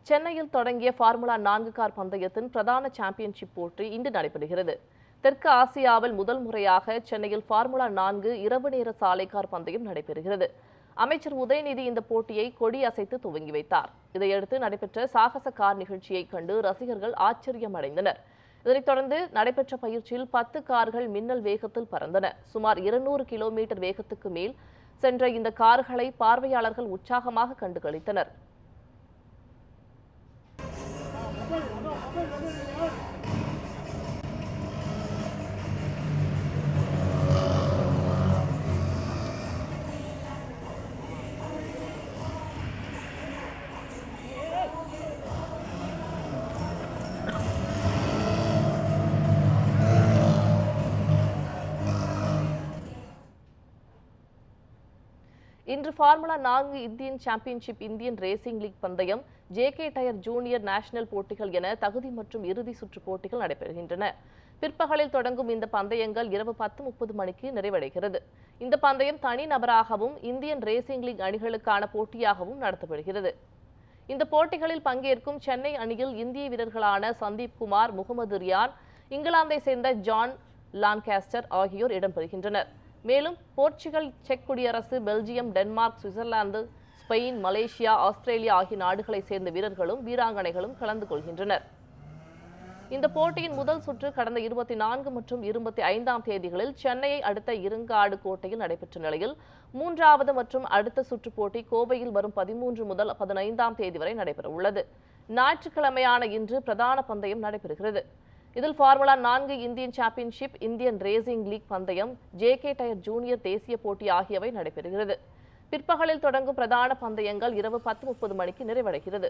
சென்னையில் தொடங்கிய formula 4 car பந்தயத்தின் பிரதான சாம்பியன்ஷிப் போட்டி இன்று நடைபெறுகிறது. தெற்கு ஆசியாவில் முதல் முறையாக சென்னையில் ஃபார்முலா 4 இரவு நேர சாலை கார் பந்தயம் நடைபெறுகிறது. அமைச்சர் உதயநிதி இந்த போட்டியை கொடி அசைத்து துவங்கி வைத்தார். இதையடுத்து நடைபெற்ற சாகச கார் நிகழ்ச்சியை கண்டு ரசிகர்கள் ஆச்சரியம் அடைந்தனர். இதனைத் தொடர்ந்து நடைபெற்ற பயிற்சியில் 10 கார்கள் மின்னல் வேகத்தில் பறந்தன. சுமார் 200 கிலோமீட்டர் வேகத்துக்கு மேல் சென்ற இந்த கார்களை பார்வையாளர்கள் உற்சாகமாக கண்டு களித்தனர். இன்று Formula 4 Indian championship Indian racing league பந்தயம், ஜேகே டயர் ஜூனியர் நேஷனல் போட்டிகள் என தகுதி மற்றும் இறுதி சுற்று போட்டிகள் நடைபெறுகின்றன. பிற்பகலில் தொடங்கும் இந்த பந்தயங்கள் இரவு 10:30 மணிக்கு நிறைவடைகிறது. இந்த பந்தயம் தனிநபராகவும் இந்தியன் ரேசிங் லீக் அணிகளுக்கான போட்டியாகவும் நடத்தப்படுகிறது. இந்த போட்டிகளில் பங்கேற்கும் சென்னை அணியில் இந்திய வீரர்களான சந்தீப் குமார், முகமது ரியான், இங்கிலாந்தை சேர்ந்த ஜான் லான்காஸ்டர் ஆகியோர் இடம்பெறுகின்றனர். மேலும் போர்ச்சுகல், செக் குடியரசு, Belgium, Denmark, Switzerland, Spain, Malaysia, Australia ஆகிய நாடுகளைச் சேர்ந்த வீரர்களும் வீராங்கனைகளும் கலந்து கொள்கின்றனர். இந்த போட்டியின் முதல் சுற்று கடந்த 24 மற்றும் 25ஆம் தேதிகளில் சென்னையை அடுத்த இருங்காடு கோட்டையில் நடைபெற்ற நிலையில் 3வது மற்றும் அடுத்த சுற்று போட்டி கோவையில் வரும் 13 முதல் 15ஆம் தேதி வரை நடைபெறவுள்ளது. ஞாயிற்றுக்கிழமையான இன்று பிரதான பந்தயம் நடைபெறுகிறது. இதில் Formula 4 Indian championship, Indian racing league பந்தயம், ஜேகே டயர் ஜூனியர் தேசிய போட்டி ஆகியவை நடைபெறுகிறது. பிற்பகலில் தொடங்கும் பிரதான பந்தயங்கள் இரவு 10:30 மணிக்கு நிறைவடைகிறது.